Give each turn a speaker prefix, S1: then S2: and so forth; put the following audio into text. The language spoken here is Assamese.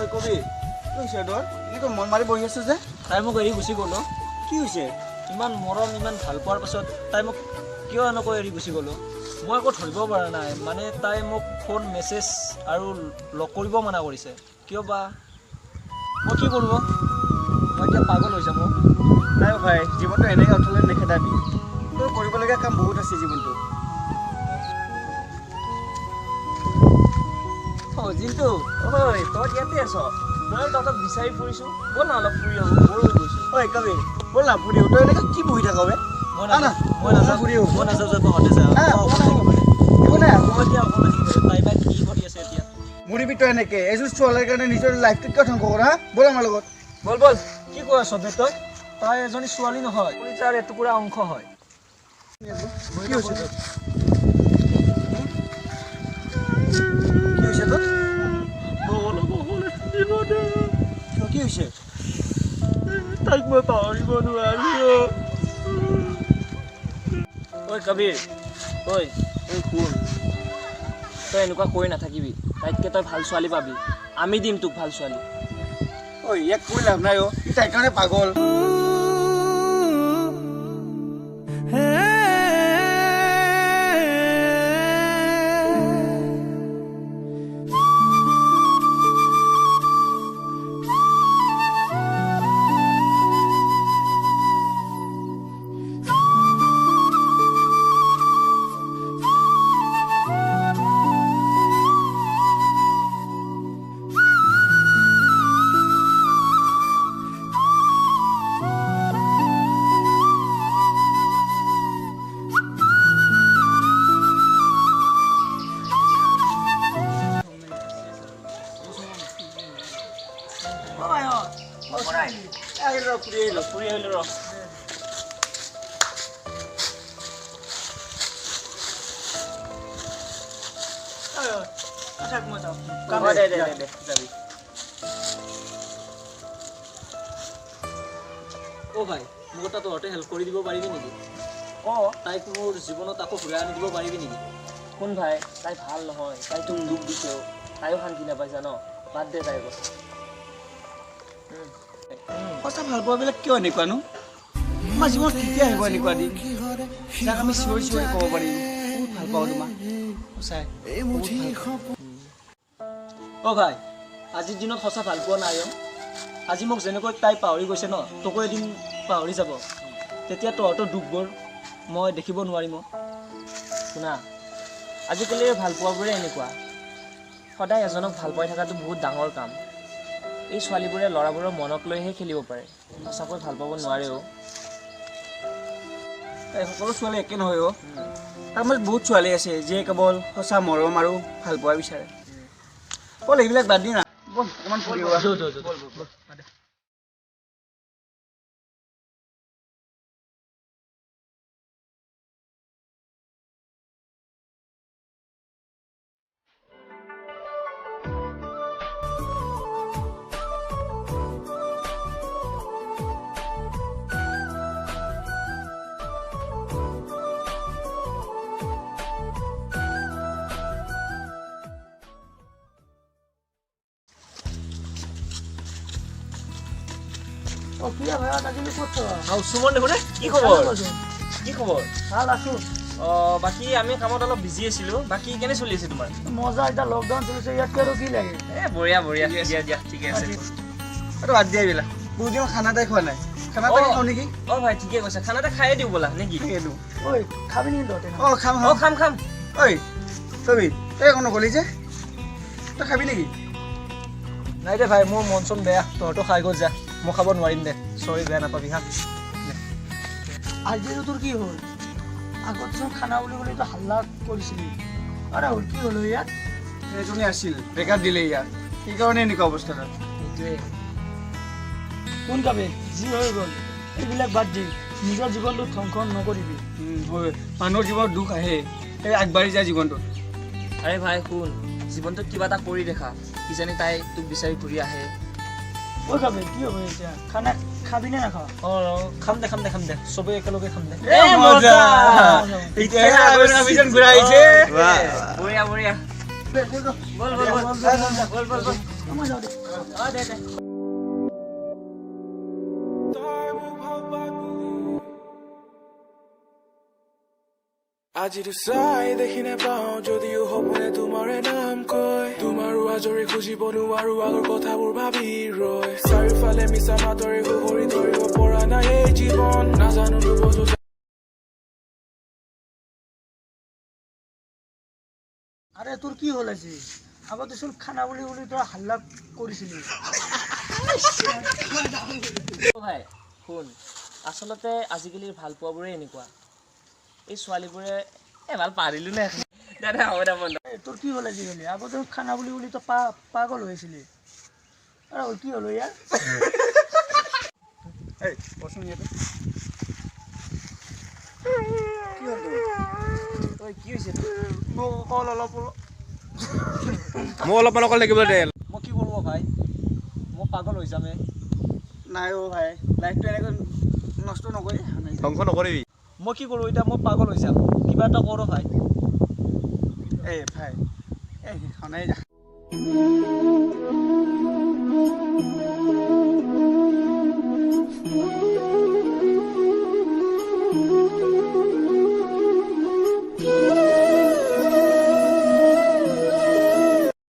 S1: ঐ কবি কি হৈছে তোৰ এনেকৈ মন মাৰি বহি আছো যে
S2: তাই মোক এৰি গুচি গ'ল
S1: কি হৈছে
S2: ইমান মৰম ইমান ভাল পোৱাৰ পাছত তাই মোক কিয় এনেকৈ এৰি গুচি গ'ল মই একো ধৰিব পৰা নাই মানে তাই মোক ফোন মেছেজ আৰু লগ কৰিব মানা কৰিছে কিয় বা মই কি কৰোঁ মই এতিয়া পাগল হৈ যাম
S1: নাই ভাই জীৱনটো এনেকৈ উঠালে নেখেদাবি তোৰ কৰিবলগীয়া কাম বহুত আছে জীৱনটো
S2: জিন্তু ঐ তই ইয়াতে আছ মই তহঁতক বিচাৰি ফুৰিছোঁ ব'ল না অলপ ফুৰি আহোঁ বৰ হৈ গৈছোঁ
S1: ঐ কবি ব'ল না ফুৰি তই এনেকৈ কি বহি থাক বে
S2: মই নাযাওঁ ফুৰি আহোঁ মই নাযাওঁ যে তহঁতে যা
S1: একো নাই
S2: এতিয়া অকলে তাই বা কি কৰি আছে এতিয়া
S1: মুৰিবি তই এনেকৈ এযোৰ ছোৱালীৰ কাৰণে নিজৰ লাইফটো কিয় ধ্বংস কৰা ব'ল আমাৰ লগত
S2: বল কি কৈ আছ বে তই তাই এজনী ছোৱালী নহয় কলিজাৰ এটুকুৰা অংশ হয়
S1: কি হৈছে তোৰ কি হৈছে তোৰ কি হৈছে
S2: তাইক মই পাহৰিব নোৱাৰো ঐ কবিৰ ঐ শুন তই এনেকুৱা কৰি নাথাকিবি তাইতকৈ তই ভাল ছোৱালী পাবি আমি দিম তোক ভাল ছোৱালী
S1: ঐ ইয়াক কৈ লাভ নাই ই তাইৰ কাৰণে পাগল
S2: ফুৰি আহিলো ৰ ভাই মোক এটা তহঁতে হেল্প কৰি দিব পাৰিবি নেকি তাইক মোৰ জীৱনত আকৌ ঘূৰাই আনি দিব পাৰিবি নেকি কোন ভাই তাই ভাল নহয় তাই তোক দুখ দিছে তাইও শান্তি নাপাইছা ন বাদ দে তাইৰ কথা
S1: সঁচা ভাল পোৱাবিলাক কিয় এনেকুৱানো আমাৰ জীৱনত কেতিয়া আহিব এনেকুৱা দিন যাক আমি চিঞৰি চিঞৰি ক'ব পাৰিম বহুত ভাল পাওঁ তোমাক সঁচাই
S2: ভাই আজিৰ দিনত সঁচা ভাল পোৱা নাই আজি মোক যেনেকৈ তাই পাহৰি গৈছে ন তোকো এদিন পাহৰি যাব তেতিয়া তহঁতৰ দুখবোৰ মই দেখিব নোৱাৰিম শুনা আজিকালি ভাল পোৱাবোৰে এনেকুৱা সদায় এজনক ভাল পাই থকাটো বহুত ডাঙৰ কাম এই ছোৱালীবোৰে ল'ৰাবোৰৰ মনক লৈহে খেলিব পাৰে সঁচাকৈ ভাল পাব নোৱাৰে
S1: সকলো ছোৱালী একে নহয় তাৰ মাজত বহুত ছোৱালী আছে যিয়ে কেৱল সঁচা মৰম আৰু ভাল পোৱা বিচাৰে ব'ল এইবিলাক বাদ দি না ব'ল অকণমান ফুৰিব
S2: সুমন দেখোন কি খবৰ কি খবৰ
S3: ভাল আছো
S2: বাকী আমি কামত অলপ বিজি আছিলো বাকী কেনে চলি আছে তোমাৰ
S3: মজা এটা লকডাউন চলিছে ইয়াতকে আৰু কি লাগে
S2: বঢ়িয়া বঢ়িয়া দিয়া ঠিকে আছে
S1: আৰু বাদ দিয়া এইবিলাক বহুত দিন খানা এটাই খোৱা নাই খানা এটা খাওঁ নেকি
S2: ভাই ঠিকে কৈছা খানা এটা খায়ে দিওঁ ব'লা নেকি
S3: ঐ খাবি নেকি তহঁতে
S1: খাম ঐ কবি তই একো নকলি যে তই খাবি নেকি
S2: নাই দে ভাই মোৰ মন চন বেয়া তহঁতো খাই গ'ল যা মই খাব নোৱাৰিম দে চৰি বেয়া নাপাবি হা
S3: আজি তোৰ কি হ'ল আগত চোন খানা বুলি ক'লে তই হাল্লা কৰিছিলি ৰাহুল কি হ'ল ইয়াত
S1: এজনী আছিল ব্ৰেকআপ দিলে ইয়াত সেইকাৰণে এনেকুৱা অৱস্থাটা
S2: সেইটোৱে
S3: কোন কাবে যি হৈ গ'ল এইবিলাক বাদ দি নিজৰ জীৱনটো ধ্বংস নকৰিবি
S1: হয় মানুহৰ জীৱনত দুখ আহে এই আগবাঢ়ি যায় জীৱনটোত
S2: আৰে ভাই শুন জীৱনটোত কিবা এটা কৰি দেখা কিজানি তাই তোক বিচাৰি ঘূৰি আহে
S3: ঐ কাবে কি হ'ব এতিয়া খানা খাবি নে নাখাৱ
S2: খাম দে চবে একেলগে খাম দে
S1: ঘূৰাই আহিছে
S2: বঢ়িয়া বল
S3: মই যাওঁ দে
S2: দে দে
S4: আজিতো চাই দেখি নেপাওঁ যদিও সপোনে তোমাৰে নাম কয় তোমাৰো আজৰি খুজিব নোৱাৰো আগৰ কথাবোৰ ভাবি ৰয় চাৰিওফালে মিছা মাতৰে সুহৰি ধৰিব পৰা নাই এই জীৱন নাজানো নুবুজো
S3: আৰে তোৰ কি হ'ল আজি আগতে চোন খানা বুলি তই হাল্লা কৰিছিলি
S2: ভাই শুন আচলতে আজিকালিৰ ভাল পোৱাবোৰে এনেকুৱা এই ছোৱালীবোৰে ভাল পাৰিলো নে দাদা হ'ব দে বন্ধ
S3: তোৰ কি হ'ল আজিকালি আগতে খানা বুলি তই পাগল হৈছিলি আৰে হ'ল কি হ'ল ইয়াৰ
S1: এই কচোন ইয়াতে কি হ'ল তোৰ কি হৈছে
S3: মোক অকল অলপ
S4: মোক অলপমান অকল থাকিব দে
S2: মই কি কৰোঁ ভাই মই পাগল হৈ যামে
S1: নাই অ' ভাই লাইফটো এনেকৈ নষ্ট নকৰি
S4: ধ্বংস নকৰিবি
S2: মই কি কৰোঁ এতিয়া মই পাগল হৈ যাম কিবা এটা কৰোঁ ভাই
S1: এই ভাই এই সেইখনেই যা